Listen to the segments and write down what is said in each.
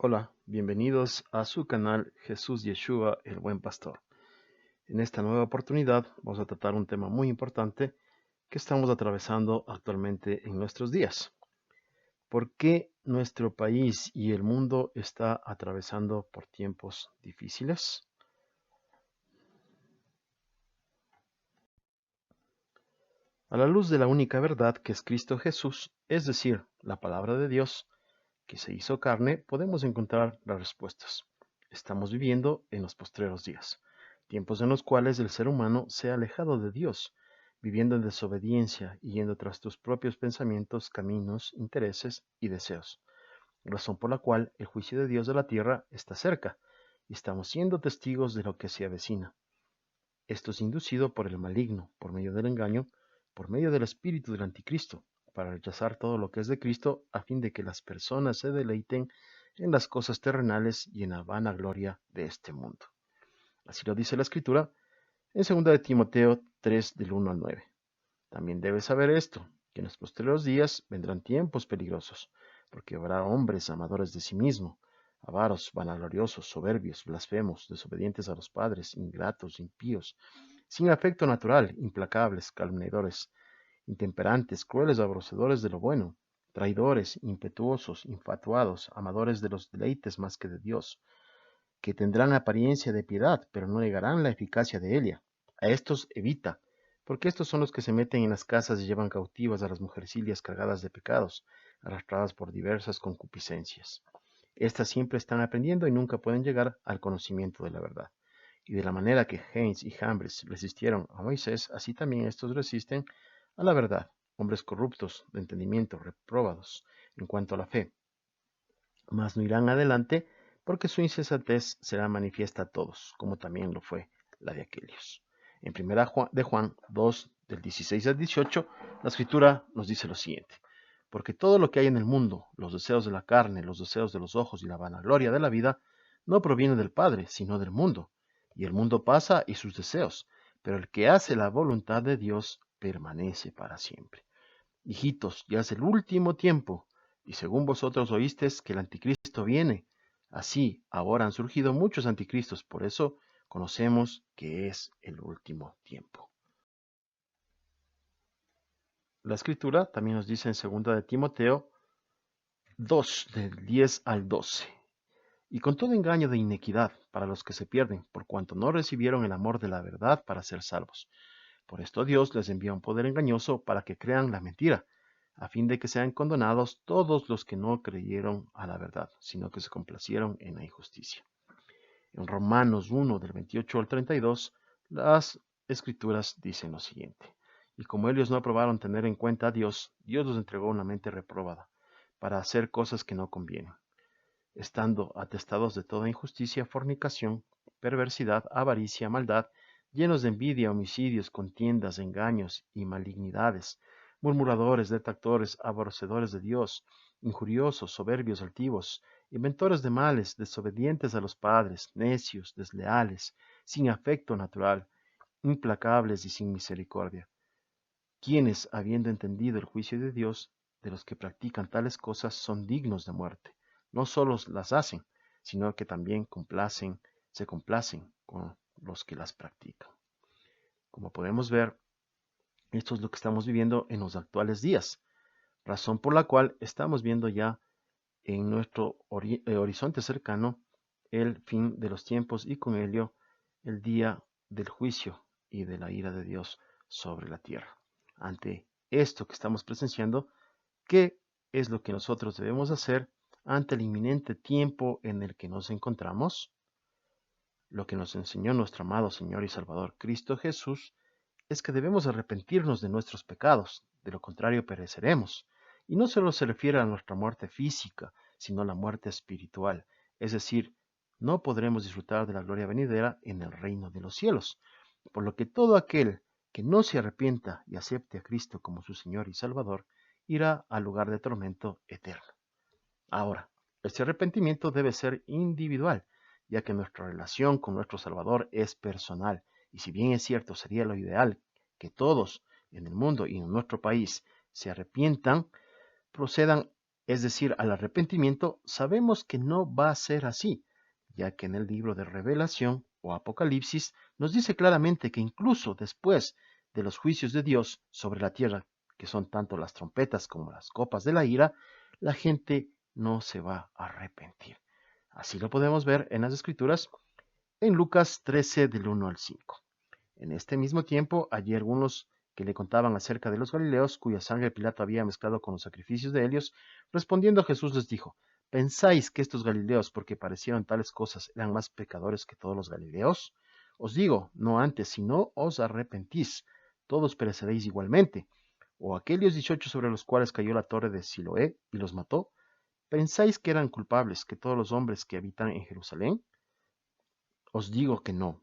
Hola, bienvenidos a su canal Jesús Yeshua, el Buen Pastor. En esta nueva oportunidad vamos a tratar un tema muy importante que estamos atravesando actualmente en nuestros días. ¿Por qué nuestro país y el mundo está atravesando por tiempos difíciles? A la luz de la única verdad que es Cristo Jesús, es decir, la palabra de Dios, que se hizo carne, podemos encontrar las respuestas. Estamos viviendo en los postreros días, tiempos en los cuales el ser humano se ha alejado de Dios, viviendo en desobediencia y yendo tras tus propios pensamientos, caminos, intereses y deseos, razón por la cual el juicio de Dios de la tierra está cerca, y estamos siendo testigos de lo que se avecina. Esto es inducido por el maligno, por medio del engaño, por medio del espíritu del anticristo, para rechazar todo lo que es de Cristo, a fin de que las personas se deleiten en las cosas terrenales y en la vana gloria de este mundo. Así lo dice la Escritura en 2 de Timoteo 3 del 1 al 9. También debes saber esto, que en los posteriores días vendrán tiempos peligrosos, porque habrá hombres amadores de sí mismos, avaros, vanagloriosos, soberbios, blasfemos, desobedientes a los padres, ingratos, impíos, sin afecto natural, implacables, calumniadores, intemperantes, crueles, aborrecedores de lo bueno, traidores, impetuosos, infatuados, amadores de los deleites más que de Dios, que tendrán apariencia de piedad, pero no negarán la eficacia de ella. A estos evita, porque estos son los que se meten en las casas y llevan cautivas a las mujercillas cargadas de pecados, arrastradas por diversas concupiscencias. Estas siempre están aprendiendo y nunca pueden llegar al conocimiento de la verdad. Y de la manera que James y Jambres resistieron a Moisés, así también estos resisten a la verdad, hombres corruptos de entendimiento, reprobados en cuanto a la fe, mas no irán adelante, porque su insensatez será manifiesta a todos, como también lo fue la de aquellos. En 1 de Juan 2, del 16 al 18, la Escritura nos dice lo siguiente: porque todo lo que hay en el mundo, los deseos de la carne, los deseos de los ojos y la vanagloria de la vida, no proviene del Padre, sino del mundo. Y el mundo pasa y sus deseos, pero el que hace la voluntad de Dios permanece para siempre. Hijitos, ya es el último tiempo, y según vosotros oísteis que el anticristo viene, así ahora han surgido muchos anticristos, por eso conocemos que es el último tiempo. La escritura también nos dice en 2 de Timoteo 2, del 10 al 12, y con todo engaño de iniquidad para los que se pierden, por cuanto no recibieron el amor de la verdad para ser salvos. Por esto Dios les envía un poder engañoso para que crean la mentira, a fin de que sean condenados todos los que no creyeron a la verdad, sino que se complacieron en la injusticia. En Romanos 1, del 28 al 32, las escrituras dicen lo siguiente: y como ellos no aprobaron tener en cuenta a Dios, Dios los entregó una mente reprobada, para hacer cosas que no convienen, estando atestados de toda injusticia, fornicación, perversidad, avaricia, maldad, llenos de envidia, homicidios, contiendas, engaños y malignidades, murmuradores, detractores, aborrecedores de Dios, injuriosos, soberbios, altivos, inventores de males, desobedientes a los padres, necios, desleales, sin afecto natural, implacables y sin misericordia, quienes, habiendo entendido el juicio de Dios, de los que practican tales cosas, son dignos de muerte. No solo las hacen, sino que también se complacen con los que las practican. Como podemos ver, esto es lo que estamos viviendo en los actuales días, razón por la cual estamos viendo ya en nuestro horizonte cercano el fin de los tiempos y con ello el día del juicio y de la ira de Dios sobre la tierra. Ante esto que estamos presenciando, ¿qué es lo que nosotros debemos hacer ante el inminente tiempo en el que nos encontramos? Lo que nos enseñó nuestro amado Señor y Salvador Cristo Jesús es que debemos arrepentirnos de nuestros pecados, de lo contrario pereceremos. Y no solo se refiere a nuestra muerte física, sino a la muerte espiritual, es decir, no podremos disfrutar de la gloria venidera en el reino de los cielos. Por lo que todo aquel que no se arrepienta y acepte a Cristo como su Señor y Salvador, irá al lugar de tormento eterno. Ahora, este arrepentimiento debe ser individual, ya que nuestra relación con nuestro Salvador es personal, y si bien es cierto sería lo ideal que todos en el mundo y en nuestro país se arrepientan, procedan es decir, al arrepentimiento, sabemos que no va a ser así, ya que en el libro de Revelación o Apocalipsis nos dice claramente que incluso después de los juicios de Dios sobre la tierra, que son tanto las trompetas como las copas de la ira, la gente no se va a arrepentir. Así lo podemos ver en las Escrituras en Lucas 13 del 1 al 5. En este mismo tiempo, allí algunos que le contaban acerca de los Galileos, cuya sangre Pilato había mezclado con los sacrificios de ellos, respondiendo Jesús les dijo: ¿Pensáis que estos Galileos, porque parecieron tales cosas, eran más pecadores que todos los Galileos? Os digo, no antes, si no os arrepentís, todos pereceréis igualmente. ¿O aquellos 18 sobre los cuales cayó la torre de Siloé y los mató, pensáis que eran culpables que todos los hombres que habitan en Jerusalén? Os digo que no.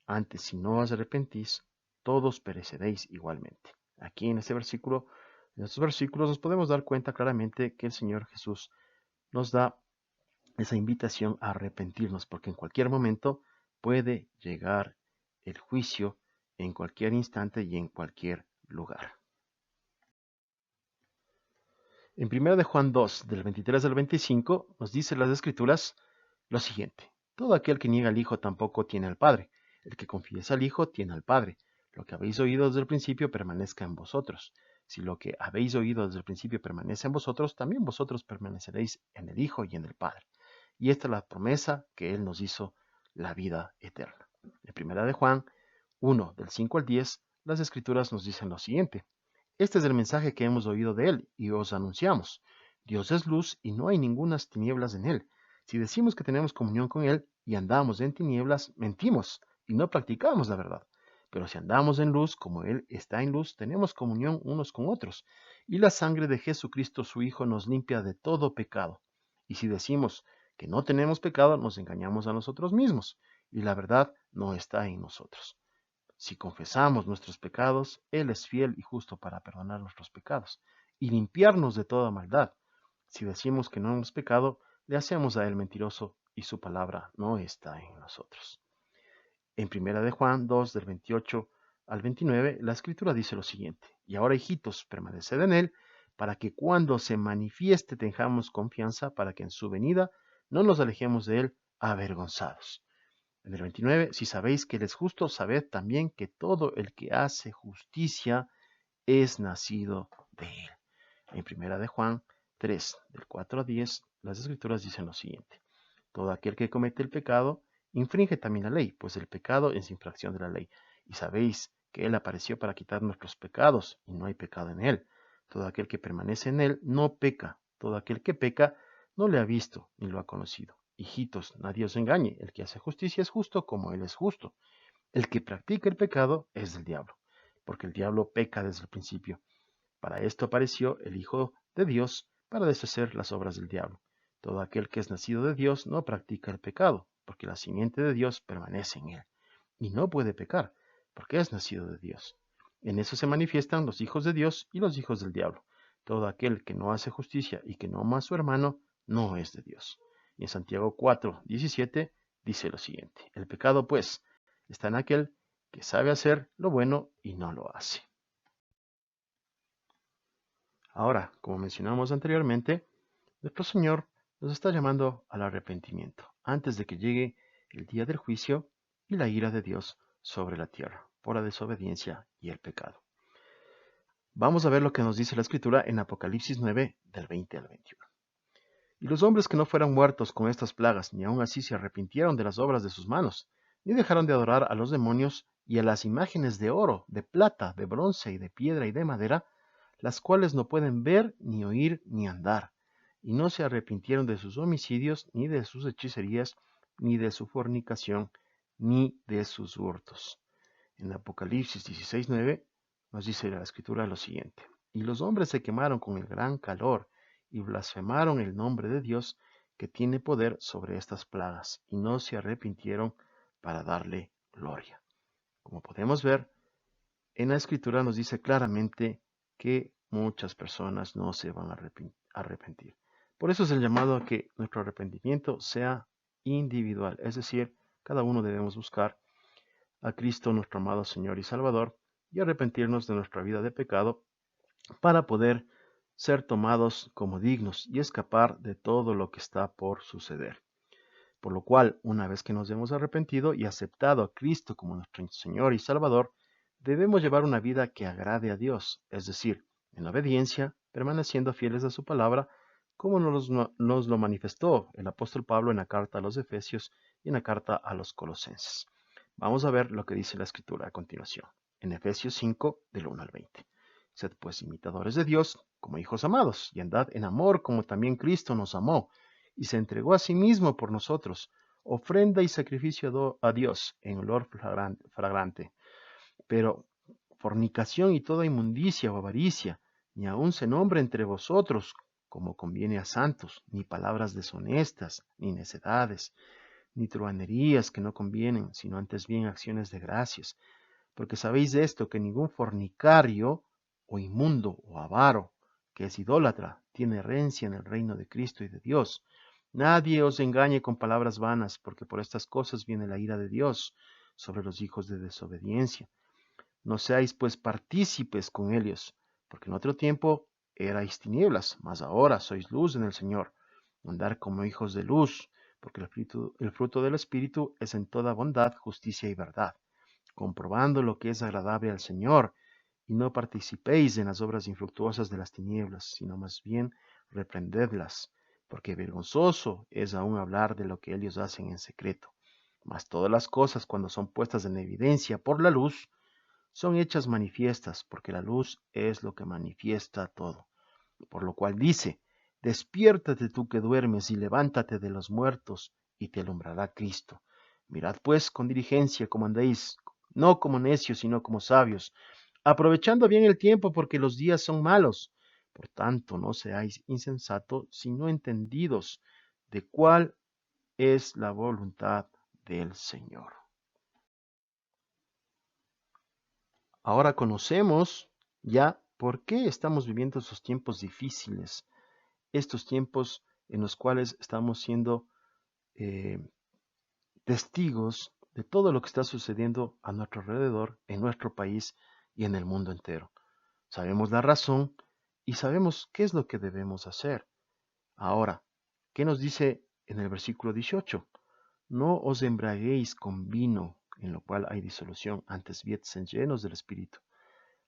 Antes, si no os arrepentís, todos pereceréis igualmente. Aquí en en estos versículos nos podemos dar cuenta claramente que el Señor Jesús nos da esa invitación a arrepentirnos, porque en cualquier momento puede llegar el juicio, en cualquier instante y en cualquier lugar. En 1 de Juan 2, del 23 al 25, nos dice las Escrituras lo siguiente: todo aquel que niega al Hijo tampoco tiene al Padre. El que confiesa al Hijo tiene al Padre. Lo que habéis oído desde el principio permanezca en vosotros. Si lo que habéis oído desde el principio permanece en vosotros, también vosotros permaneceréis en el Hijo y en el Padre. Y esta es la promesa que Él nos hizo, la vida eterna. En 1 de Juan 1, del 5 al 10, las Escrituras nos dicen lo siguiente: este es el mensaje que hemos oído de Él y os anunciamos. Dios es luz y no hay ningunas tinieblas en Él. Si decimos que tenemos comunión con Él y andamos en tinieblas, mentimos y no practicamos la verdad. Pero si andamos en luz, como Él está en luz, tenemos comunión unos con otros. Y la sangre de Jesucristo, su Hijo, nos limpia de todo pecado. Y si decimos que no tenemos pecado, nos engañamos a nosotros mismos, y la verdad no está en nosotros. Si confesamos nuestros pecados, Él es fiel y justo para perdonar nuestros pecados y limpiarnos de toda maldad. Si decimos que no hemos pecado, le hacemos a Él mentiroso y su palabra no está en nosotros. En 1 de Juan 2, del 28 al 29, la Escritura dice lo siguiente: y ahora, hijitos, permaneced en Él, para que cuando se manifieste tengamos confianza, para que en su venida no nos alejemos de Él avergonzados. En el 29, si sabéis que Él es justo, sabed también que todo el que hace justicia es nacido de Él. En 1 de Juan 3, del 4 a 10, las Escrituras dicen lo siguiente: todo aquel que comete el pecado infringe también la ley, pues el pecado es infracción de la ley. Y sabéis que Él apareció para quitar nuestros pecados, y no hay pecado en Él. Todo aquel que permanece en Él no peca. Todo aquel que peca no le ha visto ni lo ha conocido. Hijitos, nadie os engañe. El que hace justicia es justo como Él es justo. El que practica el pecado es del diablo, porque el diablo peca desde el principio. Para esto apareció el Hijo de Dios, para deshacer las obras del diablo. Todo aquel que es nacido de Dios no practica el pecado, porque la simiente de Dios permanece en él, y no puede pecar, porque es nacido de Dios. En eso se manifiestan los hijos de Dios y los hijos del diablo. Todo aquel que no hace justicia y que no ama a su hermano, no es de Dios. Y en Santiago 4, 17 dice lo siguiente: el pecado, pues, está en aquel que sabe hacer lo bueno y no lo hace. Ahora, como mencionamos anteriormente, nuestro Señor nos está llamando al arrepentimiento antes de que llegue el día del juicio y la ira de Dios sobre la tierra por la desobediencia y el pecado. Vamos a ver lo que nos dice la Escritura en Apocalipsis 9, del 20 al 21. Y los hombres que no fueran muertos con estas plagas, ni aun así se arrepintieron de las obras de sus manos, ni dejaron de adorar a los demonios y a las imágenes de oro, de plata, de bronce y de piedra y de madera, las cuales no pueden ver, ni oír, ni andar, y no se arrepintieron de sus homicidios, ni de sus hechicerías, ni de su fornicación, ni de sus hurtos. En Apocalipsis 16:9 nos dice la Escritura lo siguiente: y los hombres se quemaron con el gran calor, y blasfemaron el nombre de Dios, que tiene poder sobre estas plagas, y no se arrepintieron para darle gloria. Como podemos ver, en la Escritura nos dice claramente que muchas personas no se van a arrepentir. Por eso es el llamado a que nuestro arrepentimiento sea individual, es decir, cada uno debemos buscar a Cristo, nuestro amado Señor y Salvador, y arrepentirnos de nuestra vida de pecado para poder ser tomados como dignos y escapar de todo lo que está por suceder. Por lo cual, una vez que nos hemos arrepentido y aceptado a Cristo como nuestro Señor y Salvador, debemos llevar una vida que agrade a Dios, es decir, en obediencia, permaneciendo fieles a su palabra, como nos lo manifestó el apóstol Pablo en la carta a los Efesios y en la carta a los Colosenses. Vamos a ver lo que dice la Escritura a continuación, en Efesios 5, del 1 al 20. Sed pues imitadores de Dios como hijos amados, y andad en amor como también Cristo nos amó, y se entregó a sí mismo por nosotros, ofrenda y sacrificio a Dios en olor fragrante. Pero fornicación y toda inmundicia o avaricia, ni aun se nombre entre vosotros, como conviene a santos, ni palabras deshonestas, ni necedades, ni truhanerías que no convienen, sino antes bien acciones de gracias. Porque sabéis de esto, que ningún fornicario, o inmundo, o avaro, que es idólatra, tiene herencia en el reino de Cristo y de Dios. Nadie os engañe con palabras vanas, porque por estas cosas viene la ira de Dios sobre los hijos de desobediencia. No seáis pues partícipes con ellos, porque en otro tiempo erais tinieblas, mas ahora sois luz en el Señor. Andar como hijos de luz, porque el fruto del Espíritu es en toda bondad, justicia y verdad, comprobando lo que es agradable al Señor, y no participéis en las obras infructuosas de las tinieblas, sino más bien reprendedlas, porque vergonzoso es aún hablar de lo que ellos hacen en secreto. Mas todas las cosas, cuando son puestas en evidencia por la luz, son hechas manifiestas, porque la luz es lo que manifiesta todo. Por lo cual dice, despiértate tú que duermes y levántate de los muertos, y te alumbrará Cristo. Mirad pues con diligencia cómo andéis, no como necios, sino como sabios, aprovechando bien el tiempo, porque los días son malos. Por tanto, no seáis insensatos, sino entendidos de cuál es la voluntad del Señor. Ahora conocemos ya por qué estamos viviendo esos tiempos difíciles, estos tiempos en los cuales estamos siendo eh, testigos de todo lo que está sucediendo a nuestro alrededor, en nuestro país y en el mundo entero. Sabemos la razón y sabemos qué es lo que debemos hacer. Ahora, ¿qué nos dice en el versículo 18? No os embriaguéis con vino, en lo cual hay disolución, antes bien sed llenos del Espíritu,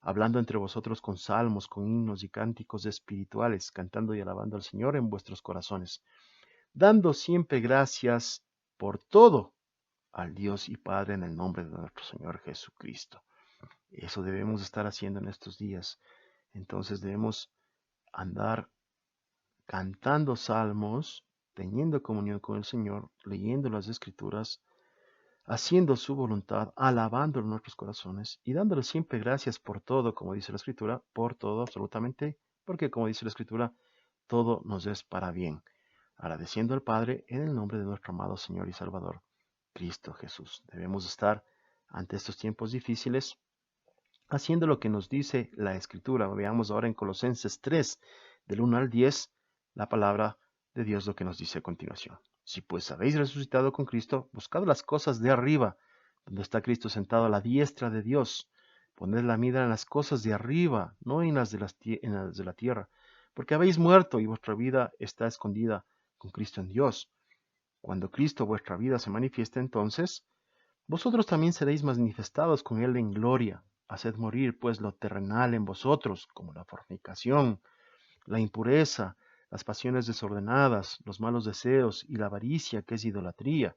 hablando entre vosotros con salmos, con himnos y cánticos espirituales, cantando y alabando al Señor en vuestros corazones, dando siempre gracias por todo al Dios y Padre en el nombre de nuestro Señor Jesucristo. Eso debemos estar haciendo en estos días. Entonces debemos andar cantando salmos, teniendo comunión con el Señor, leyendo las Escrituras, haciendo su voluntad, alabando en nuestros corazones y dándole siempre gracias por todo, como dice la Escritura, por todo absolutamente, porque como dice la Escritura, todo nos es para bien, agradeciendo al Padre en el nombre de nuestro amado Señor y Salvador, Cristo Jesús. Debemos estar ante estos tiempos difíciles, haciendo lo que nos dice la Escritura. Veamos ahora en Colosenses 3, del 1 al 10, la palabra de Dios lo que nos dice a continuación. Si pues habéis resucitado con Cristo, buscad las cosas de arriba, donde está Cristo sentado a la diestra de Dios. Poned la mira en las cosas de arriba, no en las de la tierra, porque habéis muerto y vuestra vida está escondida con Cristo en Dios. Cuando Cristo vuestra vida se manifieste, entonces vosotros también seréis manifestados con Él en gloria. Haced morir pues lo terrenal en vosotros, como la fornicación, la impureza, las pasiones desordenadas, los malos deseos y la avaricia, que es idolatría,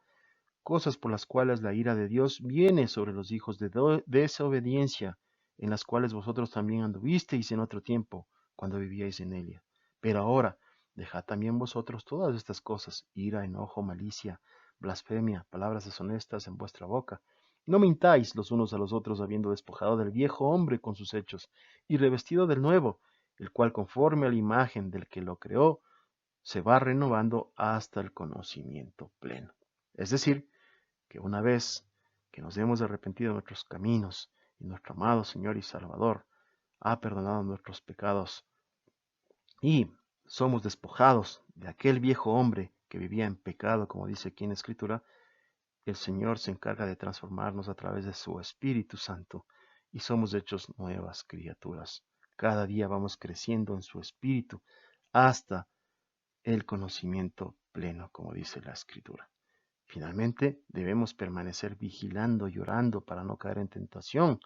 cosas por las cuales la ira de Dios viene sobre los hijos de desobediencia, en las cuales vosotros también anduvisteis en otro tiempo, cuando vivíais en ella. Pero ahora, dejad también vosotros todas estas cosas, ira, enojo, malicia, blasfemia, palabras deshonestas en vuestra boca. No mintáis los unos a los otros, habiendo despojado del viejo hombre con sus hechos, y revestido del nuevo, el cual conforme a la imagen del que lo creó, se va renovando hasta el conocimiento pleno. Es decir, que una vez que nos hemos arrepentido de nuestros caminos y nuestro amado Señor y Salvador ha perdonado nuestros pecados y somos despojados de aquel viejo hombre que vivía en pecado, como dice aquí en la Escritura, el Señor se encarga de transformarnos a través de su Espíritu Santo y somos hechos nuevas criaturas. Cada día vamos creciendo en su espíritu hasta el conocimiento pleno, como dice la Escritura. Finalmente, debemos permanecer vigilando y orando para no caer en tentación,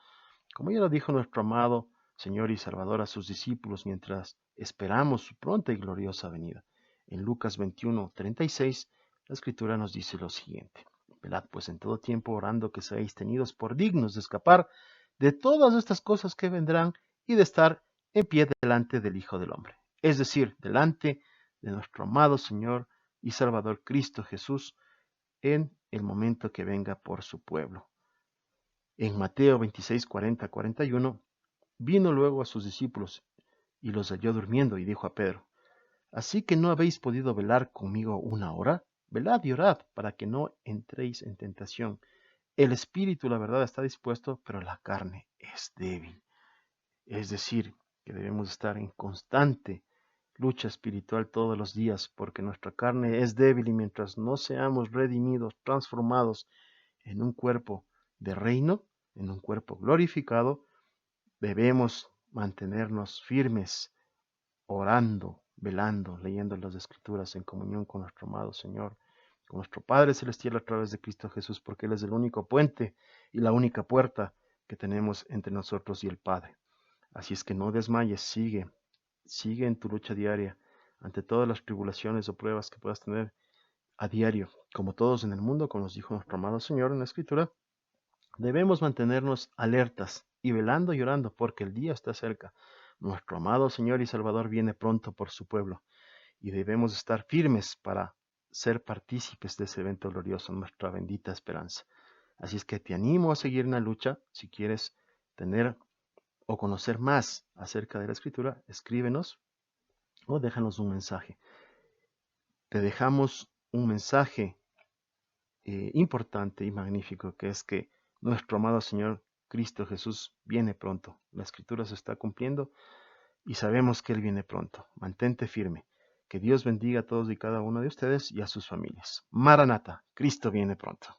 como ya lo dijo nuestro amado Señor y Salvador a sus discípulos mientras esperamos su pronta y gloriosa venida. En Lucas 21:36, la Escritura nos dice lo siguiente: velad pues en todo tiempo orando que seáis tenidos por dignos de escapar de todas estas cosas que vendrán y de estar en pie delante del Hijo del Hombre, es decir, delante de nuestro amado Señor y Salvador Cristo Jesús en el momento que venga por su pueblo. En Mateo 26:40-41, vino luego a sus discípulos y los halló durmiendo y dijo a Pedro: ¿así que no habéis podido velar conmigo una hora? Velad y orad para que no entréis en tentación. El espíritu, la verdad, está dispuesto, pero la carne es débil. Es decir, que debemos estar en constante lucha espiritual todos los días, porque nuestra carne es débil y mientras no seamos redimidos, transformados en un cuerpo de reino, en un cuerpo glorificado, debemos mantenernos firmes, orando, velando, leyendo las Escrituras en comunión con nuestro amado Señor, con nuestro Padre Celestial a través de Cristo Jesús, porque Él es el único puente y la única puerta que tenemos entre nosotros y el Padre. Así es que no desmayes, sigue en tu lucha diaria ante todas las tribulaciones o pruebas que puedas tener a diario. Como todos en el mundo, como nos dijo nuestro amado Señor en la Escritura, debemos mantenernos alertas y velando y orando porque el día está cerca. Nuestro amado Señor y Salvador viene pronto por su pueblo y debemos estar firmes para ser partícipes de ese evento glorioso, nuestra bendita esperanza. Así es que te animo a seguir en la lucha. Si quieres tener o conocer más acerca de la Escritura, escríbenos o déjanos un mensaje. Te dejamos un mensaje importante y magnífico, que es que nuestro amado Señor Cristo Jesús viene pronto. La Escritura se está cumpliendo y sabemos que Él viene pronto. Mantente firme. Que Dios bendiga a todos y cada uno de ustedes y a sus familias. Maranata, Cristo viene pronto.